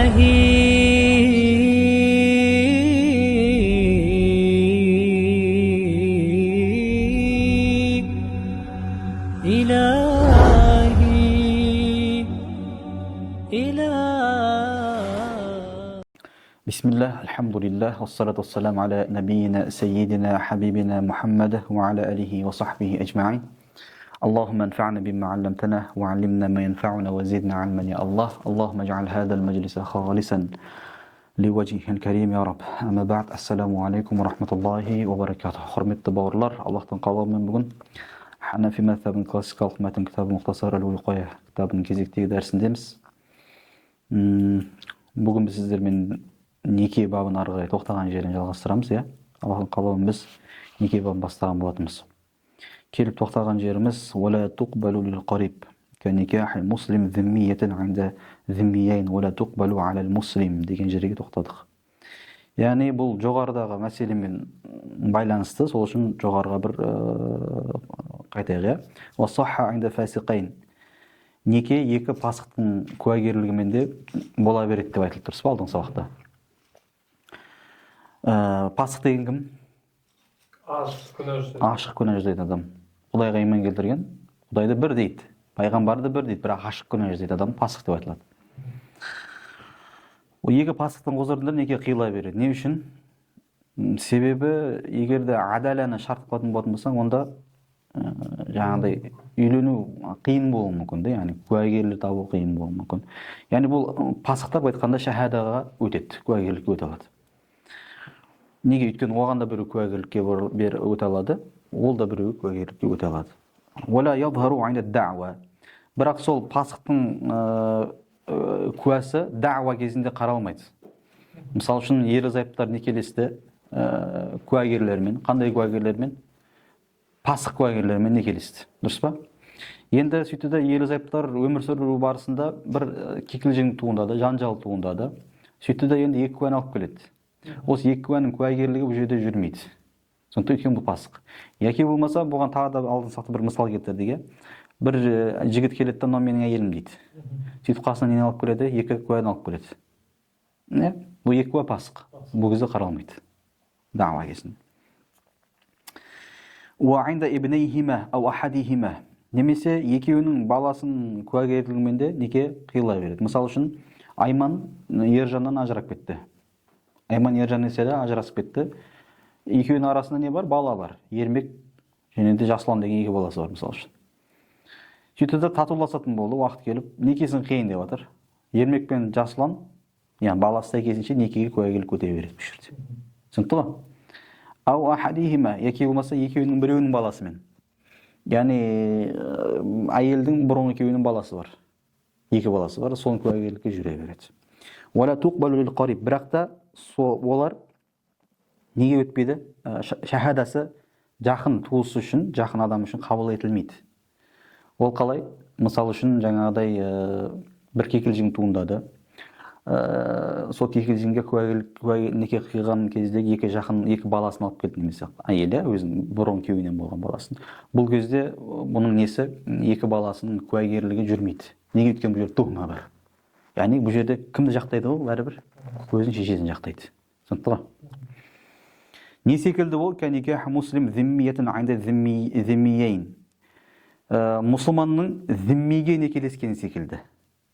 بسم الله الحمد لله والصلاة والسلام على نبينا سيدنا حبيبنا محمد وعلى آله وصحبه أجمعين. اللهم انفعنا بما علمتنا وعلمنا ما ينفعنا وزدنا علما يا الله. اللهم اجعل هذا المجلس خالصا لوجهك الكريم يا رب. أما بعد السلام عليكم ورحمة الله وبركاته. حرمة باورlar, Allah'tan қалауымен бүгін Ханафи мазхабының классикалық мәтін кітабы Мұхтасар әл-Уқая кітабының кезектегі дәрісіндеміз. Бүгін біз сіздермен неке бабын ары қарай тоқтаған жерін жалғастырамыз, иә. Аллахтың қалауымен біз неке бабын бастаған болатынбыз. Келіп тоқтаған жеріміз ولا تقبل للقريب كنكاح المسلم ذمية عند ذميين ولا تقبل على المسلم деген жерге тоқтадық. Яғни бұл жоғарыдағы мәселемен байланысты, сол үшін жоғарыға бір қайтайық, иә. وصح عند فاسقين неке екі пасықтың куәгерлігімен де бола береді деп айтылып тұр алдыңғы сабақта. Пасық деген кім? Ашық күнә жасайтын адам. Құдайға иман келтірген, Құдайды бір дейді, пайғамбарды бір дейді, бірақ ашық күнә жасайтын адам пасық деп айтылады. Ол екі пасықтың қозырында неке қиыла береді. Не үшін? Себебі, егерде адаланы шарт қылатын болатын болсаң, онда жаңағыдай үйлену қиын болуы мүмкін, яғни куәгерлер табу қиын болуы мүмкін. Яғни бұл пасықтап айтқанда шахадаға өтеді, куәгерлікке өте алады. Неге? Өйткені оған да біреу куәгерлікке өте алады, ол да біреу куәгерлікке өте алады. Уәла ядхару айна дәуа. Бірақ сол пасықтың куәсі дәуа кезінде қаралмайды. Мысалы үшін ерлі-зайыптылар некелесті куәгерлермен, қандай куәгерлермен? Пасық куәгерлермен некелесті. Дұрыс па? Енді сөйтеді ерлі-зайыптылар өмір сүру барысында бір кикілжің туындады, жанжал туындады. Сөйтеді енді екі куәні алып келеді. Осы екі куәнің куәгерлігі бұл жерде жүрмейді. Сондықтан өйткені бұл пасық. Яки болмаса, бұған тағы да алдын сақты бір мысал келтірдік. Бір жігіт келеді, мынау менің әйелім дейді. Сөйтіп қасына нені алып келеді? Екі куәні алып келеді. Бұл екі куә пасық. Бұл кезде қаралмайды. Дауа кезінде. Уайнда ибнейхима ау ахадихима. Немесе екеуінің баласының куәгерлігімен де неке қиыла береді. Мысалы үшін, Айман Ержаннан ажырап кетті. Айман Ержан еседе ажырасып кетті. Екеуінің арасында не бар? Бала бар. Ермек және де Жаслан деген екі баласы бар, мысалы үшін. Сөйтеді татуласатын болды, уақыт келіп, некесін қиын деп жатыр. Ермек пен Жаслан, яғни баласы сәйкесінше некеге куәгерлік өте береді бұл жерде. Түсінікті ғой? Ау ахадихима, яки болмаса екеуінің біреуінің баласымен. Яғни әйелдің бұрын екеуінің баласы бар. Екі баласы бар, соның куәгерлікке жүре береді. Уәла туқбалу лил қариб. Бірақ та олар неге өтпейді? Шахадасы жақын туысы үшін, жақын адам үшін қабыл етілмейді. Ол қалай? Мысалы үшін жаңағыдай бір кикілжің туындады. Сол кикілжіңге неке қиған кезде екі баласын алып келді, немесе әйелі өзінің бұрын күйеуінен болған баласын. Бұл кезде бұның несі екі баласының куәгерлігі жүрмейді. Неге? Өйткені бұл жерде тухма бар. Яғни бұл жерде кімді жақтайды ол? Бәрібір өзінің шешесін жақтайды. Түсінікті ғой? Не секілді ол? Кәниках муслим зиммиятын айнда зиммиейн. Мұсылманның зиммиге некелескен секілді.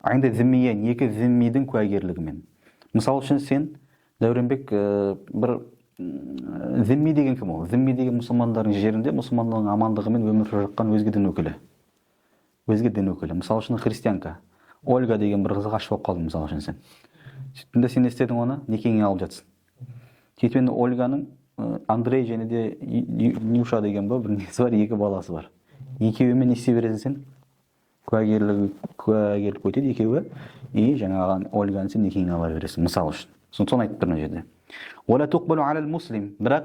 Айнда зиммиейн, екі зиммидің куәгерлігімен. Мысалы үшін сен, Дәуренбек, бір зимми деген кім ол? Зимми деген мұсылмандардың жерінде, мұсылмандардың амандығымен өмір сүріп жатқан өзге дін өкілі. Өзге дін өкілі. Мысалы үшін христианка. Ольга деген бір қызға ғашық болып қалдың, мысалы үшін сен. Сөйтінде сен істедің оны, некеңе алып жатсың. Сөйтіп Ольганың Андрей және де Нюша деген бір несі бар, екі баласы бар. Екеуімен не істей бересің сен? Куәгерлік өтеді екеуі, и жаңағы Ольганы сен некеңе ала бересің, мысалы үшін. Соны айтып тұрмын жерде. Уәла туқбалу алал муслим. Бірақ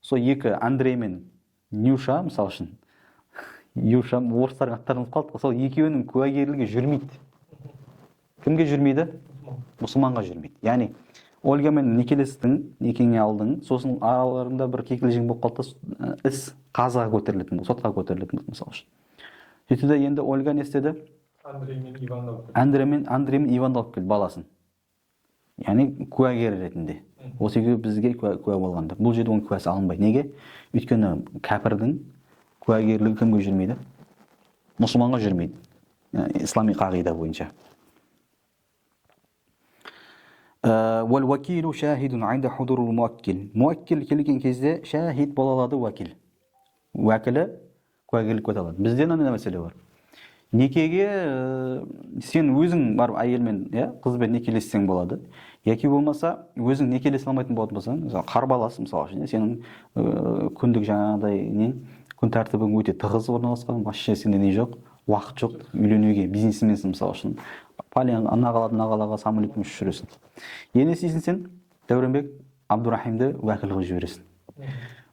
сол екі Андрей мен Нюша, мысалы үшін, Нюша орыстардың аттарын қалды, сол екеуінің куәгерлігі жүрмейді. Кімге жүрмейді? Мұсылманға жүрмейді. Яғни Ольгамен некелестің, некеңе алдың, сосын араларында бір кикілжің болып қалды, іс қазаға көтерілетін, сотқа көтерілетін, мысалы үшін. Сөйтеді енді Ольга не істеді? Андрей мен Иванды алып келді баласын. яғни куәгер ретінде. Осы екеуі бізге куә болғандар. Бұл жерде оның куәсі алынбайды. Неге? Өйткені кәпірдің куәгерлігі кімге жүрмейді? Мұсылманға жүрмейді. Ислами қағида бойынша. Уәл-уәкилу шахидун айда худурул муаккил. Муаккил келген кезде шахид бола алады уәкил. Уәкілі куәгерлік өте алады. Бізде мынандай мәселе бар. Некеге сен өзің барып әйелмен, қызбен некелессең болады. Яки болмаса, өзің некелесе алмайтын болатын болсаң, қарбалас мысалы үшін, сенің күндік жаңағыдай күн тәртібің өте тығыз орналасқан, вообще сенде не жоқ, уақыт жоқ, үйленуге, бизнесменсің мысалы үшін. Пәлен ана қалаға самолетпен ұшып жүресің. Енді істейсің сен, Дәуренбек Абдурахимді уәкіл қылып жібересің.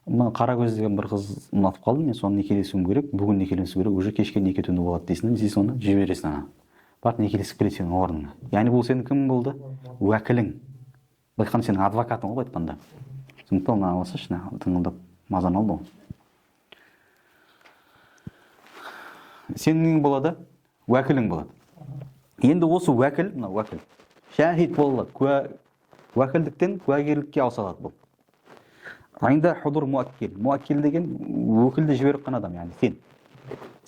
Қара көз деген бір қыз ұнатып қалды, мен соны некелесуім керек, бүгін некеленсу керек, уже кешке неке түні болады дейсің, сен соны жібересің ана. Барып некелесіп келеді сенің орныңа. Яғни бұл сенің кім болды? Уәкілің. Былай айтқанда сенің адвокатың ғой айтқанда. Сондықтан мына аласашы, тыңылдап мазаны алды ғой. Сенің нең болады? Уәкілің болады. Енді осы уәкіл, мына уәкіл, шахид болады. Уәкілдіктен куәгерлікке ауысады бұл. Айында худур муаккил. Муаккил деген өкілді жіберіп қана адам, яғни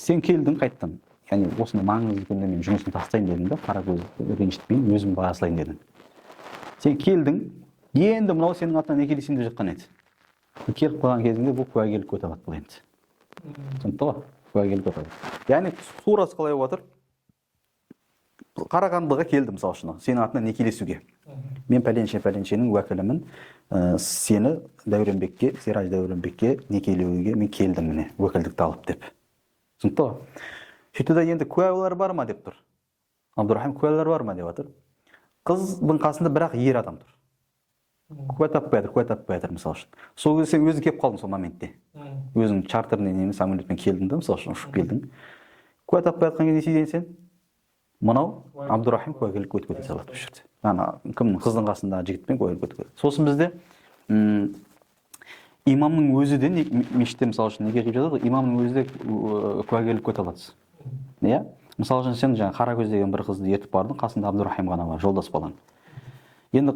сен келдің қайттан. Яғни осыны маңызды күнде мен жұмысын тастайын дедім да, қара көзді ренжітпейін, өзім бағасылайын дедім. Сен келдің, енді мынау сенің атынан некелесейін деп жатқан еді. Келіп қалған кезінде бұл куәгерлік өте алады бұл енді. Түсінікті ғой? Куәгерлік өте алады. Яғни сурасы қалай болып жатыр? Қарағандыға келдім мысалы үшін, сенің атынан некелесуге. Мен пәленшенің уәкілімін, сені Дәуренбекке, Сираж Дәуренбекке некелеуге мен келдім міне, уәкілдікті алып деп. Түсінікті ғой? Сөйтті енді куәлар бар ма деп тұр. Абдурахим куәлар бар ма деп жатыр. Қыздың қасында бірақ ер адам тұр. Куә таппай жатыр мысалы үшін. Сол кезде сен өзің келіп қалдың сол моментте. Өзің чартермен, самолетпен келдің да, мысалы үшін ұшып келдің. Куә таппай жатқан кезде не сен? Мынау Абдурахим куәгерлік өте салады бұл жерде. Кімнің қыздың қасында жігітпен куәгерлік өте. Сосын бізде имамның өзі де мешітте мысалы үшін неге қиып жатады, имамның өзі де куәгерлік өте алады. Иә? Мысалы үшін сен жаңа қара көз деген бір қызды ертіп бардың, қасында Абдурахим ғана бар, жолдас балаң. Енді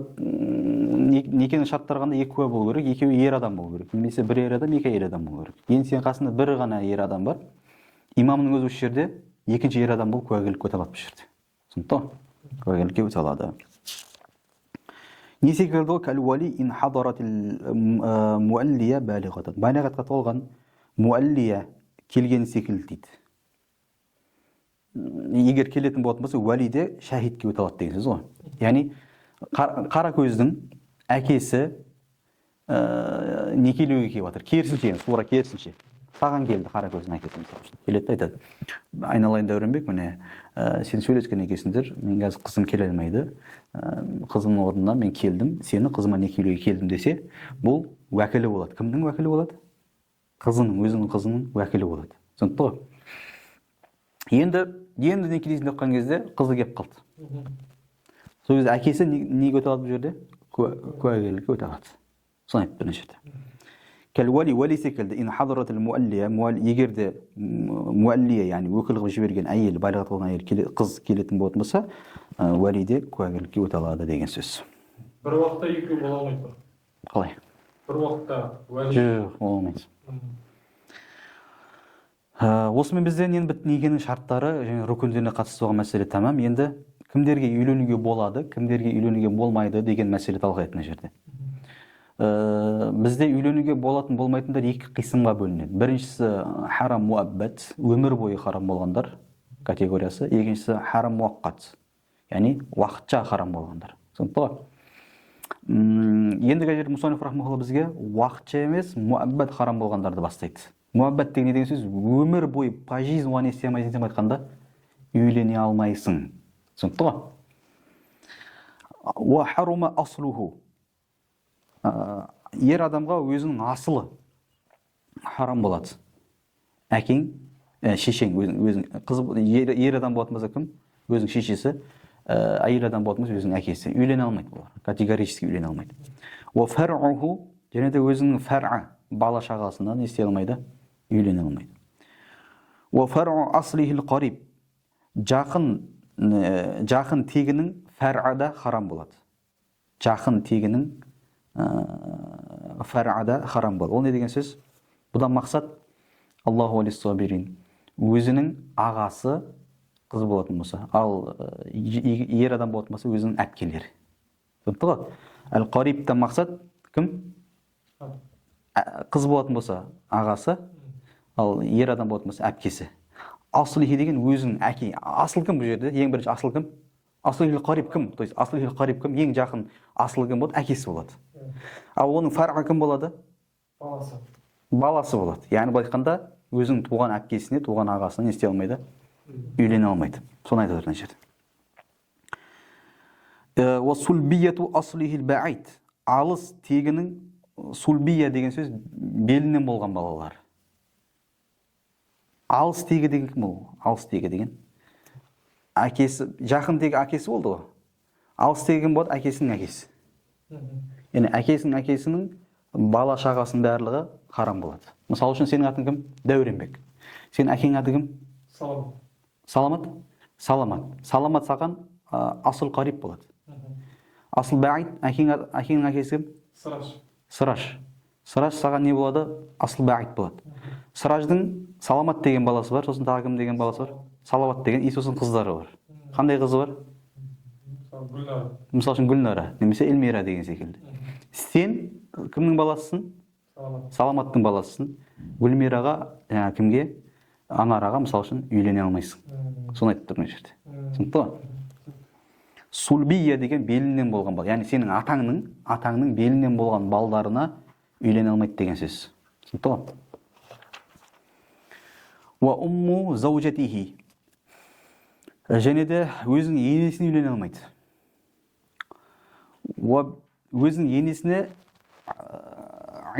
некенің шарттары қандай? Екі куә болу керек, екеуі ер адам болу керек. Немесе бір ер адам, екі әйел адам болу керек. Енді сен қасында бір ғана ер адам бар. Имамның өзі осы жерде екінші ер адам болып куәгерлік өте алады бұл жерде. Түсінікті? Куәгерлікке өте алады. Не секілді ол? Кәл-уәли ин хадаратил муәллия бәлиғатан. Балиғатқа толған муәллия келген секілді дейді. Егер келетін болатын болса, уәли де шахидке өте алады деген сөз ғой. Яғни қара көздің әкесі некелеуге келіп жатыр. Керісінше, сура керісінше. Саған келді қара көздің әкесі мысалы үшін. Келеді айтады. Айналайын Дәуренбек, міне сен сөйлескен екенсіңдер, мен қазір қызым келе алмайды. Қызымның орнына мен келдім, сені қызыма некелеуге келдім десе, бұл уәкілі болады. Кімнің уәкілі болады? Қызының, өзінің қызының уәкілі болады. Түсінікті ғой? Енді некелесін деп қалған кезде қызы келіп қалды. Сол кезде әкесі неге өте алады бұл жерде? Куәгерлікке өте алады. Соны айтып бірінші жерде. Кәл-уәли, уәли секілді, ин хадратил муәллия, егерде муәллия, яғни өкіл қылып жіберген әйел, балиғат болған әйел, қыз келетін болатын болса, уәлиде куәгерлікке өте алады деген сөз. Бір уақытта екеу бола алмайды ма? Қалай? Бір уақытта уәли? Жоқ, болмайды. Осымен бізден енді некенің шарттары және рүкіндеріне қатысты болған мәселе тамам. Енді кімдерге үйленуге болады, кімдерге үйленуге болмайды деген мәселе талқылайды мына жерде. Бізде үйленуге болатын болмайтындар екі қисымға бөлінеді. Біріншісі харам муаббат, өмір бойы харам болғандар категориясы. Екіншісі харам муаққат, яғни уақытша харам болғандар. Түсінікті ғой? Ендігі жерде Мұсаниф рахмахулла бізге уақытша емес, муаббат харам болғандарды бастайды. Муаббат деген не деген сөз? Өмір бойы пожизненно не істей алмайсың деп айтқанда, үйлене алмайсың. Түсінікті ғой? Уа харума аслуху. Ер адамға өзінің асылы харам болады. Әкең, шешең, ер адам болатын болса кім? Өзінің шешесі, әйел адам болатын болса өзінің әкесі. Үйлене алмайды олар. Категорически үйлене алмайды. Уа фар'уху, және де өзінің фар'a, бала шағасынан не істей алмайды? Үйлене алмайды. Уа фар'у аслихил қариб, жақын тегінің фар'ада харам болады. жақын тегінің фар'ада харам бол. Ол не деген сөз? Бұдан мақсат Аллаху алис-сабирин. Өзінің ағасы қыз болатын болса, ал ер адам болатын болса өзінің әпкелері. Түсінікті ғой? Әл-Қарибтан мақсат кім? Қыз болатын болса ағасы, ал ер адам болатын болса әпкесі. Аслихи деген өзінің әке. Асыл кім бұл жерде? Ең бірінші асыл кім? Аслихи қариб кім? То есть аслихи қариб кім? Ең жақын асыл кім болады? Әкесі болады. Ал оның фар'a кім болады? Баласы. Баласы болады. Яғни былай айтқанда өзінің туған әпкесіне, туған ағасына не істей алмайды? Үйлене алмайды. Соны айтып отырған жерде. Ва сульбияту аслихил баид. Алыс тегінің сульбия деген сөз белінен болған балалар. Алыс тегі деген кім ол? Алыс тегі деген әкесі, жақын тегі әкесі болды ғой. Алыс тегі кім болады? Әкесінің әкесі. Яғни әкесінің бала шағасының барлығы харам болады. Мысалы үшін сенің атың кім? Дәуренбек. Сенің әкеңнің аты кім? Саламат. Саламат саған асыл қариб болады. Асыл баид, әкеңнің әкесі кім? Сыраш. Сыраш саған не болады? Асыл баид болады. Сыраждың Саламат деген баласы бар, сосын тағы кім деген баласы бар? Салават деген, и сосын қыздары бар. Қандай қызы бар? Мысалы үшін Гүлнара, немесе Эльмира деген секілді. Сен кімнің баласысың? Саламаттың баласысың. Гүлмираға, кімге? Анараға, мысалы үшін үйлене алмайсың. Соны айтып тұрмын жерде. Түсінікті ғой? Сульбия деген белінен болған бал. Яғни сенің атаңның белінен болған балдарына үйлене алмайды деген сөз. Түсінікті ғой? Ва умму заужатихи. Және де өзінің енесіне үйлене алмайды. Ва өзінің енесіне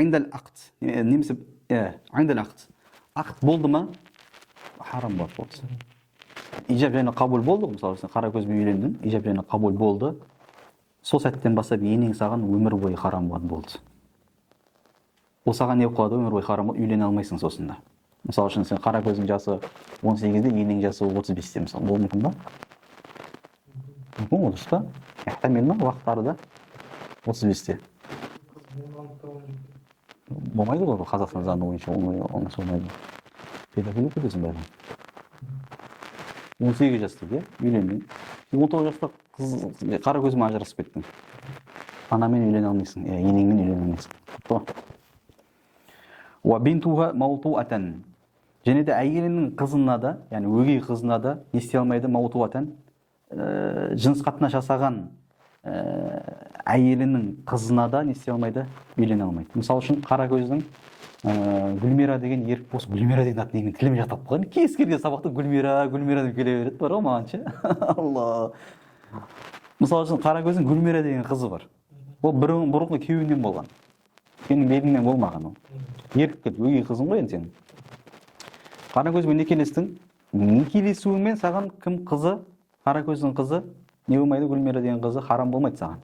индал ақд. Немесе индал ақд. Ақд болды ма? Харам болды. Ижаб және қабул болды. Мысалы, қара көзбен үйлендің, ижаб және қабул болды. Сол сәттен бастап енең саған өмір бойы харам болды. Ол саған не қылады? Өмір бойы харам болды, үйлене алмайсың сосында. Мысалы үшін сен қара көздің жасы 18-де, енең жасы 35-те мысалы. Бұл мүмкін ба? Мүмкін, дұрыс па? Яқтамел ма уақыттары да 35-те. Болмайды ғой Қазақстан заңы бойынша, оны солмайды. Педофилия көтесің бәрі. 18 жаста үйлендің. 19 жаста қара көзімен ажырасып кеттің. Анамен үйлене алмайсың, енеңмен үйлене алмайсың. Ва бинтуха маутуатан. Және де әйелінің қызына да, яғни өгей қызына да не істей алмайды? Маутуатан. Жыныс қатынас жасаған әйелінің қызына да не істей алмайды? Үйлене алмайды. Мысалы үшін қара көздің Гүлмира деген ерік болсын. Гүлмира деген аты немен тіліме жатып қалған. Кез келген сабақта Гүлмира деп келе береді. Бар ғой маған ше. Алла. Мысалы үшін қара көздің Гүлмира деген қызы бар. Ол бұрынғы күйеуінен болған. Сенің беліңнен болмаған ол. Ерік кет, өгей қызың ғой енді сен. Қара көзбен некелестің. Некелесуіңмен саған кім қызы? Қара көздің қызы не болмайды? Гүлмира деген қызы харам болмайды саған.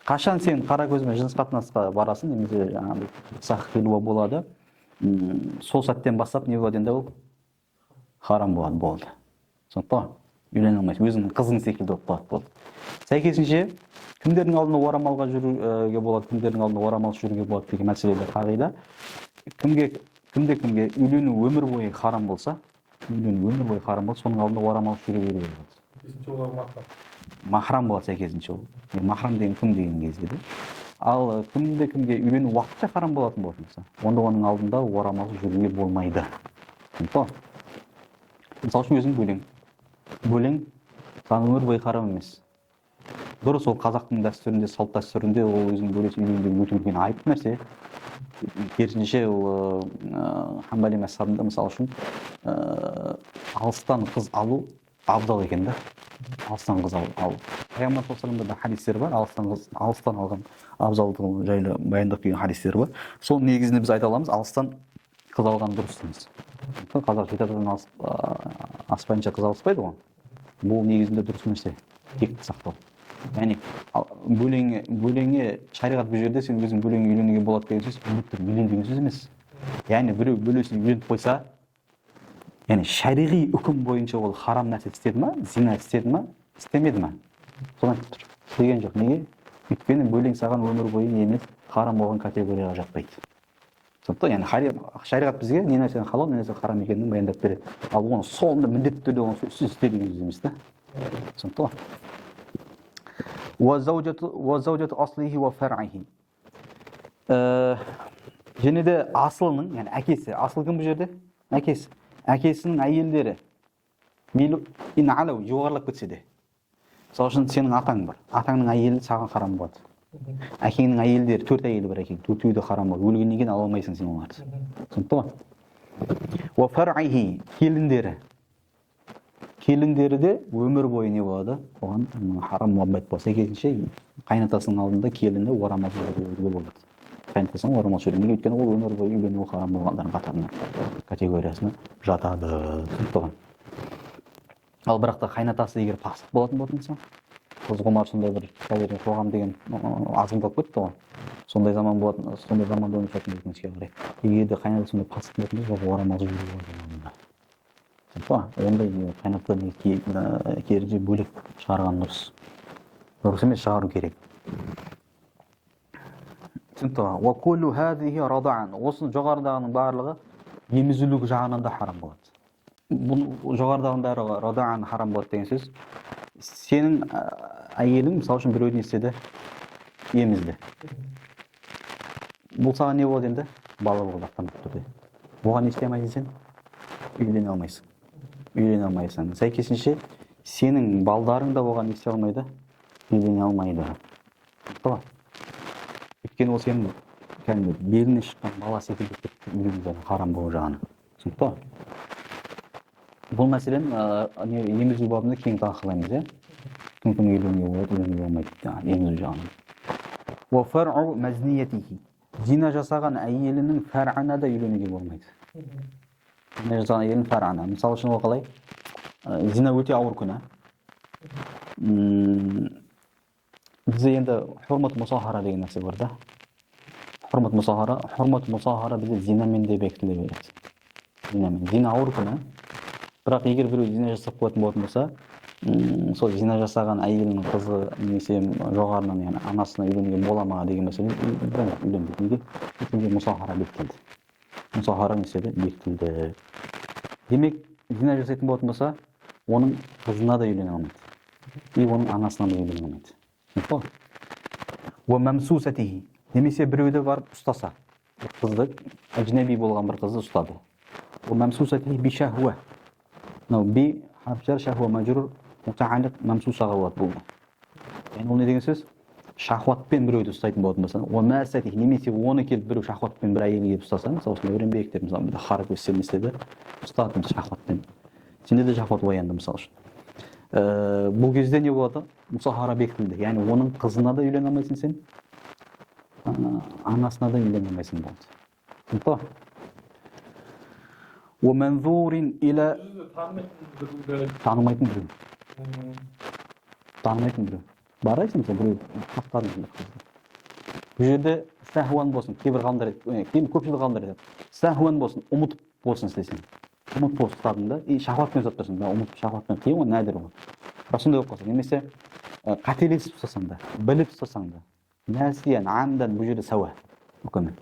Қашан сен қара көзбен жыныс қатынасқа барасың, немесе жаңағы сақ келуі болады, сол сәттен бастап не болады енді ол? Харам болды. Сондықтан ғой, үйлене алмайсың, өзіңнің қызың секілді болып қалады. Сәйкесінше, кімдердің алдында орамалға жүруге болады, кімдердің алдында орамалсыз жүруге болады деген мәселелер қағида. Кімге үйлену өмір бойы харам болса, соның алдында орамалсыз жүруге болады. Махрам болады сәйкесінше ол. Махрам деген кім деген кезде де. Ал кімге үйлену уақытша харам болатын болатын болса, онда оның алдында орамалсыз жүруге болмайды. Мысалы үшін өзің бөлең саған өмір бойы харам емес. Дұрыс, ол қазақтың дәстүрінде, салт дәстүрінде ол өзінің бөлесі үйленуге өте үлкен айып нәрсе. Керісінше ол Хамбали мазхабында мысалы үшін алыстан қыз алу абзал екен да. Алыстан қыз алу. Пайғамбар саллаллаху алейхи хадистер бар, алыстан алған абзалдығы жайлы баяндап келген хадистер бар. Сол негізінде біз айта аламыз, алыстан қыз алған дұрыс дейміз. Қазақ жеті аспайынша қыз алыспайды ғой. Бұл негізінде дұрыс нәрсе, текті сақтау. Яғни бөлеңе шариғат бұл жерде сен өзің бөлеңе үйленуге болады деген сөз, үйлен деген сөз емес. Яғни біреу бөлесін үйленіп қойса, яғни шариғи үкім бойынша ол харам нәрсе істеді ма, зина істеді ма, істемеді ма? Соны айтып тұр. деген жоқ. Неге? Өйткені бөлең саған өмір бойы емес, харам болған категорияға жатпайды. Сондықтан яғни шариғат бізге не нәрсені халал, не нәрсе харам екенін баяндап береді. Ал оны соңында міндетті түрде оны сөзсіз істе деген сөз емес та. Сондықтан وَزَوْجَةُ أَصْلِهِ وَفَرْعِهِ. Және де асылының, яғни әкесі, асыл кім бұл жерде? Әкесі. Әкесінің әйелдері жоғарылап кетсе де. Мысалы үшін сенің атаң бар. Атаңның әйелі саған харам болады. Әкеңнің әйелдері, 4 әйелі бар әкең, 4-еуі де харам болады. Өлгеннен кейін ала алмайсың сен оларды. Түсінікті ме? وَفَرْعِهِ келіндері де өмір бойы не болады? Оған харам мұхаббат болса, сәйкесінше қайнатасының алдында келінді орамалсыз жүруге болады. Қайнатасының орамалсыз жүруге, өйткені ол өмір бойы үйленуі харам болғандардың қатарына категориясына жатады. Түсінікті. Ал бірақ та қайнатасы егер пасық болатын болса, қыз-құмар сондай бір қоғам деген азғындалып кетті ғой. Сондай заман болатын, сондай заманда өмір сүретін өкінішке қарай. Егер де қайнатасы сондай пасық болатын болса, орамалсыз жүруге болады. Ондай қайнатадан керісінше бөлек шығарған дұрыс. Дұрыс емес, шығару керек. Түсінікті ғой. وَكُلُّ هَذِهِ رَضَعًا. Осы жоғарыдағының барлығы емізілу жағынан да харам болады. Бұл жоғарыдағының барлығы радаған харам болады деген сөз. Сенің әйелің мысалы үшін біреудің істеді, емізді. Бұл саған не болады енді? Бала болады автоматты түрде. Оған не істей алмайсың сен? Үйлене алмайсың. Үйлене алмайсың. Сәйкесінше сенің балдарың да оған не істей алмайды? Үйлене алмайды. Өйткені ол сенің беліне шыққан бала секілді үйленуге харам болу жағынан. Түсінікті? Бұл мәселен емізу бабында кең талқылаймыз, иә? Кім үйленуге болады, үйленуге болмайды, емізу жағынан. وَفَرْعُ مَزْنِيَتِهِ. Зина жасаған әйелінің фәр'ана да үйленуге болмайды. Зина жасаған әйелінің фәр'ана. Мысалы үшін ол қалай? Зина өте ауыр күнә. Бізде енді хурмат мусахара деген нәрсе бар да. Хурмат мусахара бізде зинамен де бекітіле береді. Зина ауыр күнә. Бірақ егер біреу зина жасап қоятын болатын болса, сол зина жасаған әйелінің қызы немесе жоғарынан, яғни анасына үйленуге бола ма деген мәселе үйленбейді. Неге? Өйткені мусахара бекітілді. Мусахара неседі бекітілді. Демек, зина жасайтын болатын болса, оның қызына да үйлене алмайды. И оның анасына да үйлене алмайды. وَمَمْسُوسَتِهِ. Немесе біреуді барып ұстаса, қызды, әжнәби болған бір қызды ұстады. وَمَمْسُوسَتِهِ بِشَهْوَةٍ. Би харфтар шахва мажрур мутааллиқ мамсусаға болады бұл. Яғни ол не деген сөз? Шахватпен біреуді ұстайтын болатын болса, уамасатих, немесе оны келіп біреу шахватпен бір әйелге келіп ұстаса, мысалы осындай өренбектер, мысалы харап өссе істеді, ұстады шахватпен. Сенде де шахват оянды мысалы үшін. Бұл кезде не болады? Мусахара бекітілді. Яғни оның қызына да үйлене алмайсың сен, анасына да үйлене алмайсың болды. Түсінікті? ومنظور إلى танымайтын біреу. Барайсың сен біреу тақтадың. Бұл жерде сәхуан болсын, кейбір ғалымдар айтады, көпшілік ғалымдар айтады. Сәхуан болсын, ұмытып болсын істесең. Ұмытып болсын ұстадың да, шахватпен ұстап тұрсың, ұмытып шахватпен қиын ғой, нәдір ғой. Бірақ сондай болып қалса, немесе қателесіп ұстасаң да, біліп ұстасаң да, нәсиян, амдан бұл жерде сауа. Өкімен.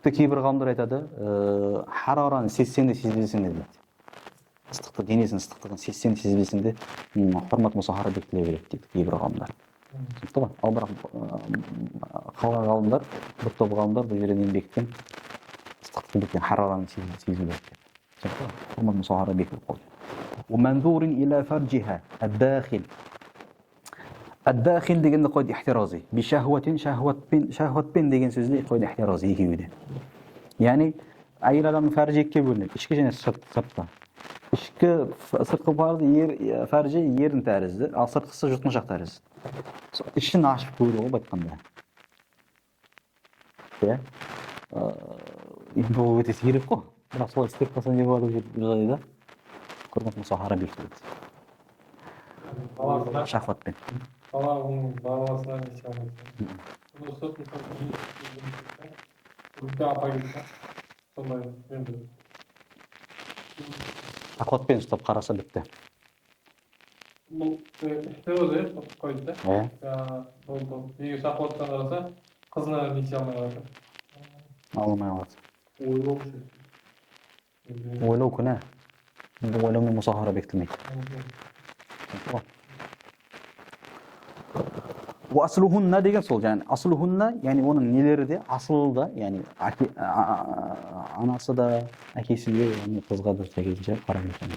Кейбір ғалымдар айтады, харараны сезсең де сезбесең де дейді. Ыстықты, денесінің ыстықтығын сезсең де сезбесең де хурмат мусахара бекітіле береді дейді кейбір ғалымдар. Түсінікті ғой? Ал бірақ қалған ғалымдар, бір топ ғалымдар бұл жерден бекіткен ыстықты бекіткен харараны сезу керек дейді. Түсінікті ғой? Хурмат мусахара бекітіліп қойды. ومنظور إلى فرجها الداخل. الداخل дегенді қойды ихтиразы. Шахватпен деген сөзді қойды ихтиразы екеуі де. Яғни әйел адамның фәржі екіге бөлінеді. Ішкі және сыртқы. Ішкі сыртқы барды фәржі ерін тәрізді, ал сыртқысы жұтқыншақ тәрізді. Ішін ашып көру ғой айтқанда. Енді ол өте сирек қой. Бірақ солай істеп қалса не болады деп жағдайда хурмат мусахара бекітіледі. Шахватпен. Баланың баласына не істей алмайды. Шахватпен ұстап қараса бітті. бұл теория қойды да. Болды. Егер шахваттан қараса, қызына несе алмай қалады. Алмай қалады. Ойлау Ойлау күнә. Ойлаумен мұсахара бекітілмейді. Асылухунна деген сол, яғни асылухунна, яғни оның нелері де асылы да, яғни анасы да, әкесі де, қызға дұрыс әкесінше қарап екен.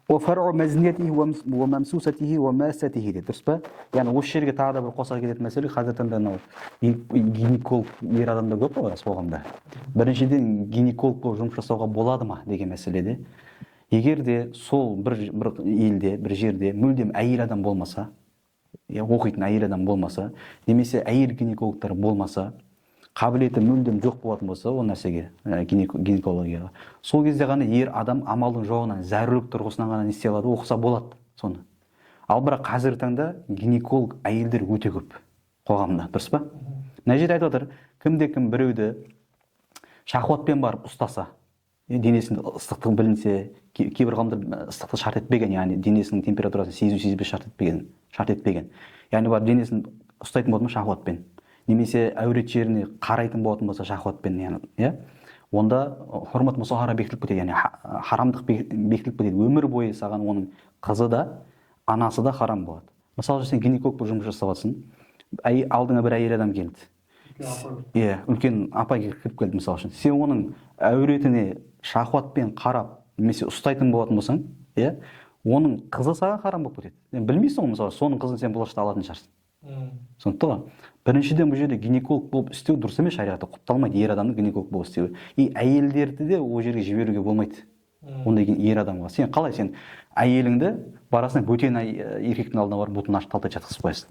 وفرع مزنيته وممسوسته وماسته дейді, дұрыс па? Яғни осы жерге тағы да бір қоса кететін мәселе, қазіртінде анау гинеколог ер адамда көп қой қоғамда. Біріншіден гинеколог болып жұмыс жасауға болады ма деген мәселеде. Егер де сол бір елде, бір жерде мүлдем әйел адам болмаса, оқитын әйел адам болмаса, немесе әйел гинекологтар болмаса, қабілеті мүлдем жоқ болатын болса, ол нәрсеге, гинекологияға. Сол кезде ғана ер адам амалдың жоғынан, зәрулік тұрғысынан ғана не істей алады, оқыса болады соны. Ал бірақ қазіргі таңда гинеколог әйелдер өте көп қоғамда, дұрыс па? Мына жерде айтып отыр, кімде-кім біреуді шахуатпен барып ұстаса, денесінде ыстықтығы білінсе, кейбір ғалымдар ыстықты шарт етпеген, яғни денесінің температурасын сезу-сезбес шарт етпеген. Яғни бар денесін ұстайтын болды ма шахуатпен, немесе әурет жеріне қарайтын болатын болса шахуатпен, яғни, онда хурмат мусахара бекітіліп кетеді, яғни харамдық бекітіліп кетеді. Өмір бойы саған оның қызы да, анасы да харам болады. Мысалы, сен гинеколог болып жұмыс жасап жатсың, алдыңа бір әйел адам келді. Үлкен апа кіріп келді, мысалы үшін. Сен оның әуретіне шахуатпен қарап, немесе ұстайтын болатын болсаң, оның қызы саған харам болып кетеді. Білмейсің ғой, мысалы, соның қызын сен болашақта алатын шығарсың. Сондықтан ғой, біріншіден бұл жерде гинеколог болып істеу дұрыс емес, шариғатта құпталмайды ер адамның гинеколог болып істеуі. И әйелдерді де ол жерге жіберуге болмайды. Ондай ер адамға. Сен қалай, сен әйеліңді барасың, бөтен еркектің алдына барып бұтын ашып талтай жатқызып қоясың.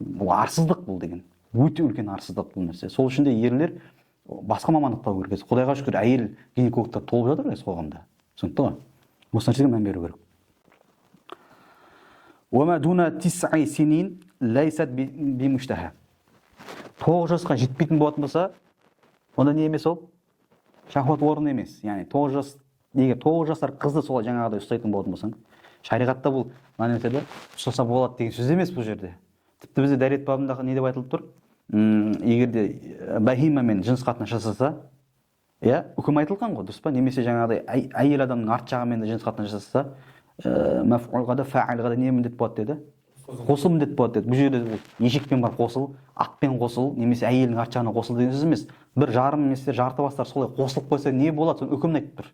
Бұл арсыздық бұл деген. Өте үлкен арсыздық бұл нәрсе. Сол үшін де ерлер басқа мамандықта керек. Құдайға шүкір әйел гинекологтар толып жатыр қоғамда. Сондықтан ғой, осы нәрсеге мән беру керек. وما دون 9 سنين ليست بمشتهى. 9 жасқа жетпейтін болатын болса, онда не емес ол? Шахват орны емес. Яғни 9 жас, егер 9 жасар қызды солай жаңағыдай ұстайтын болатын болсаң, шариғатта бұл мәнетеді, ұстаса болады деген сөз емес бұл жерде. Тіпті бізде дәрет бабындағы не деп айтылып тұр? Егер де бахимамен жыныс қатынас жасаса, үкім айтылған ғой, дұрыс па? Немесе жаңағыдай әйел адамның арт жағымен жыныс қатынас жасаса, мәфғулға да фаилға да не міндет болады деді? Қосыл міндет болады деді. Бұл жерде ешекпен бар қосыл, атпен қосыл, немесе әйелдің арт жағына қосыл деген сөз емес. Бір жарым немесе жарты бастар солай қосылып қойса не болады? Соны үкімін айтып тұр.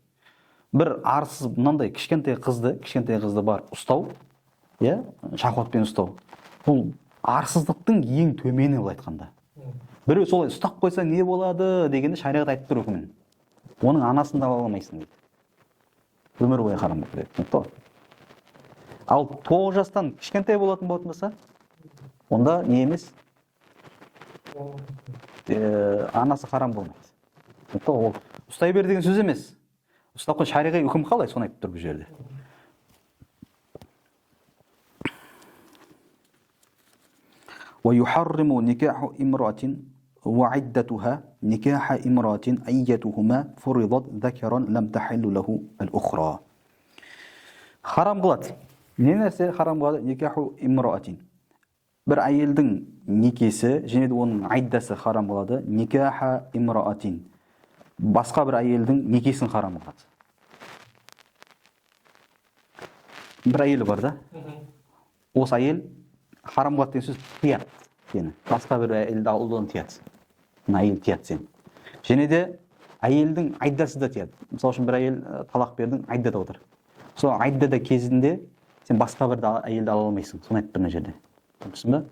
Бір арсыз мынандай кішкентай қызды барып ұстау, шахуатпен ұстау. Бұл арсыздықтың ең төмені бұл айтқанда. Біреу солай ұстап қойса не болады дегенде шариғат айтып тұр үкімін. Оның анасын да ала алмайсың дейді. Өмір бойы харам болып кетеді. Ал 9 жастан кішкентай болатын болса, онда не емес? Анасы харам болмайды. Ол ұстай бер деген сөз емес. Ұстап қой, шариғи үкім қалай, соны айтып тұр бұл жерде. ويحرم نكاح امرأة وعدتها نكاح امرأة أيتهما فرضت ذكرا لم تحل له الأخرى. Харам қылады. Не нәрсе харам қылады? Никаху имраатин. Бір әйелдің некесі, және де оның айдасы харам қылады. Никаха имраатин. Басқа бір әйелдің некесін харам қылады. Бір әйел бар да. Осы әйел харам қылады деген сөз тият. Басқа бір әйелді алудан тият. Мына әйел тият сен. Және де әйелдің айдасы да тият. Мысалы үшін бір әйел талақ бердің, айдада отыр. Сол айдада кезінде сен басқа бір әйелді ала алмайсың. Соны айтып тұрмын жерде. Түсін бе?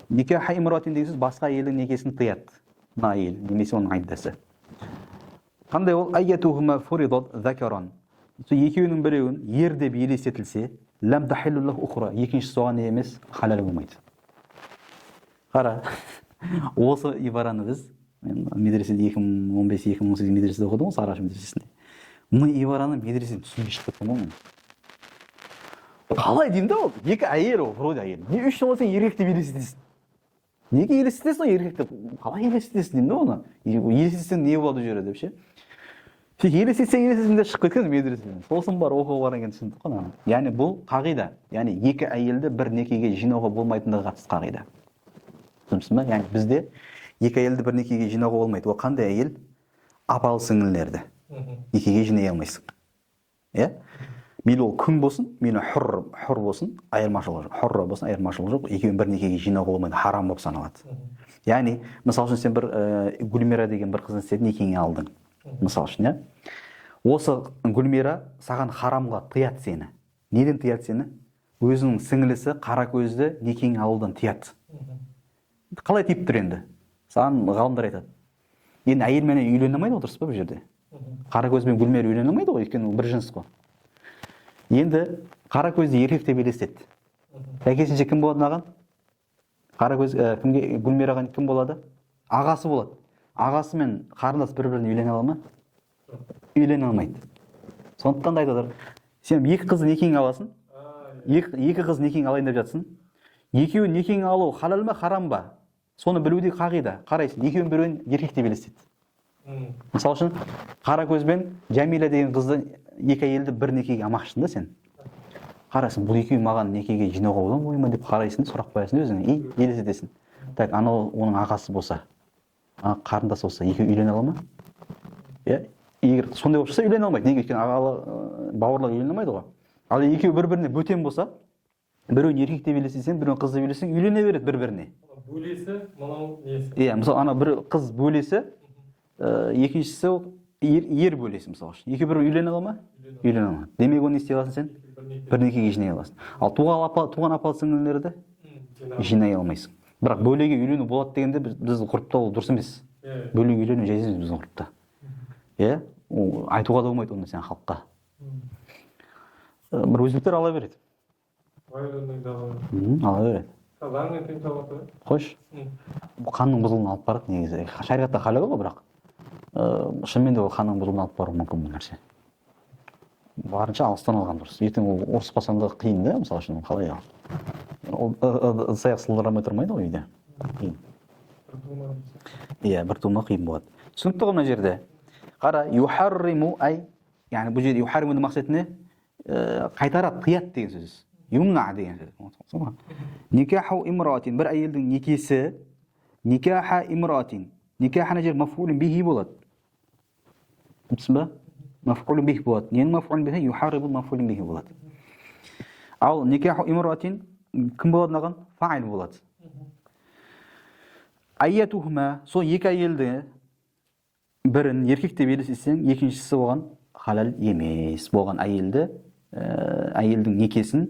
Никаха имраатин деген сөз басқа әйелдің некесін тият. Мына әйел, немесе оның айдасы. Қандай ол? Айятухума фуридат закаран. Екеуінің біреуін ер деп елестетілсе, лам тахиллу лаху ухра. Екіншісі соған емес, халал болмайды. Қара. Осы ибараны біз медреседе 2015-2018 медреседе оқыдым, осы Араш медресесінде. Мұны ибараны медреседен түсінбей шығып кеттім ғой. Қалай деймін да ол? Екі әйел ол, вроде әйел. Не үш жыл сен еркек деп елестетесің? Неге елестетесің ол еркек деп? Қалай елестетесің деймін да оны? Елестетсең не болады жерде деп ше? елестетсең де шығып кеткен медреседен. Сосын бар оқуға барған түсіндік қой. Яғни бұл қағида. Яғни екі әйелді бір некеге жинауға болмайтындығы қатысты қағида. Түсінсің ба? Яғни бізде екі әйелді бір некеге жинауға болмайды. Ол қандай әйел? Апалы сіңлілерді некеге жинай алмайсың. Иә? Мейлі ол күң болсын, мейлі хур болсын, айырмашылығы жоқ. Хурра болсын, айырмашылығы жоқ. Екеуін бір некеге жинауға болмайды, харам болып саналады. Яғни, мысалы үшін сен бір Гүлмира деген бір қызды істедің, некеңе алдың. Мысалы үшін, иә? Осы Гүлмира саған харамға тыяды сені. Неден тыяды сені? Өзінің сіңлісі қара көзді некеңе алудан тыяды. Қалай тиіп тұр енді? Саған ғалымдар айтады. Енді әйелмен үйлене алмайды ғой, дұрыс па бұл жерде? Қара көзбен Гүлмира үйлене алмайды ғой, өйткені бір жыныс қой. Енді қара көзді еркек деп елестеді. Сәйкесінше кім болады маған? Қара көз кімге Гүлмираға кім болады? Ағасы болады. Ағасы мен қарындас бір-біріне үйлене ала ма? Үйлене алмайды. Сондықтан да айтады, сен екі қызды некеңе аласың. Екі қыз некеңе алайын деп жатсың. Екеуін некеңе алу халал ма, харам ба? Соны білуде қағида. Қарайсың, екеуін біреуін еркек деп елестеді. Мысалы үшін, қара көзбен Жәмила деген қызды екі әйелді бір некеге алмақшысың да сен. Қарайсың, бұл екеуі маған некеге жинауға бола ма деп қарайсың, сұрақ қоясың өзіңе, елестетесің. Так, анау оның ағасы болса, қарындас болса, екеуі үйлене ала ма? Иә? Егер сондай болып шықса үйлене алмайды. Неге? Өйткені ағалы бауырлар үйлене алмайды ғой. Ал екеуі бір-біріне бөтен болса, біреуін еркек деп елестесең, біреуін қыз деп елестесең, үйлене береді бір-біріне. Бөлесі, мынау несі. Иә, мысалы, ана бір қыз бөлесі, екіншісі ер бөлесі, мысалы үшін. Екеуі бір үйлене ала ма? Үйлене алмайды. Демек оны не істей аласың сен? Бір некеге жинай аласың. Ал туған апалы сіңлілерді жинай алмайсың. Бірақ бөлеге үйлену болады дегенде біз ғұрыпта ол дұрыс емес. Бөлеге үйлену жайыз емес біздің ғұрыпта. Иә? Айтуға да болмайды оны сен халыққа. Бір өзбектер ала береді. Ала береді. Заңмен тыйым салады. Қойшы. Қанның бұзылуына алып барады негізі. Шариғатта халал ғой, бірақ шынымен де ол қанның бұзылуына алып баруы мүмкін бұл нәрсе. Барынша алыстан алған дұрыс. Ертең ол ұрыс қалсаң да қиын да, мысалы үшін қалай ал. Ол ыдыс-аяқ сылдырамай тұрмайды ғой үйде. Қиын. Иә, бір тума қиын болады. Түсінікті ғой мына жерде. Қара, юхарриму ай, яғни бұл жерде юхарримудің мақсаты не? Қайтарады, тыяды деген сөз. Юмна деген сөз. Никаху имратин, бір әйелдің некесі, никаха имратин. Никаха на жер мафулин бихи болады. Түсін ба? Мафулин бихи болады. Ненің мафулин бихи? Юхаррибу мафулин бихи болады. Ал никаху имратин кім болады наған? Фаил болады. Айятухма, сол екі әйелді бірін еркек деп елестесең, екіншісі оған халал емес. Болған әйелдің некесін,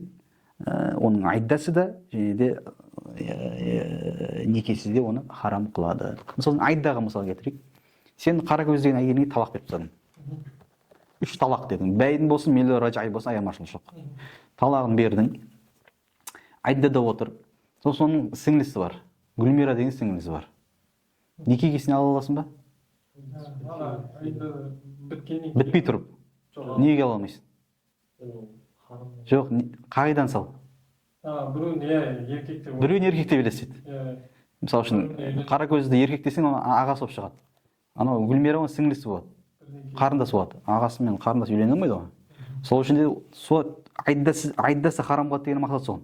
оның айдасы да және де некесі де оны харам қылады. Мысалы, айдаға мысал келтірейік. Сен қара көз деген әйеліңе талақ беріп тастадың. 3 талақ дедің. Бәйдің болсын, мейлі ражай болсын, айырмашылығы жоқ. Талағын бердің. Айдада отыр. Соның сіңлісі бар. Гүлмира деген сіңлісі бар. Некегесіне ала аласың ба? Бітпей тұрып. Неге ала алмайсың? Жоқ, қағидан сал. Біреуін еркек деп елестеді. Мысалы үшін, қара көзді еркек десең, оны ағасы болып шығады. Анау Гүлмира оның сіңлісі болады. Қарындас болады. Ағасы мен қарындас үйлене алмайды ғой. Сол үшін де айдасы харам қылады деген мақсат сол.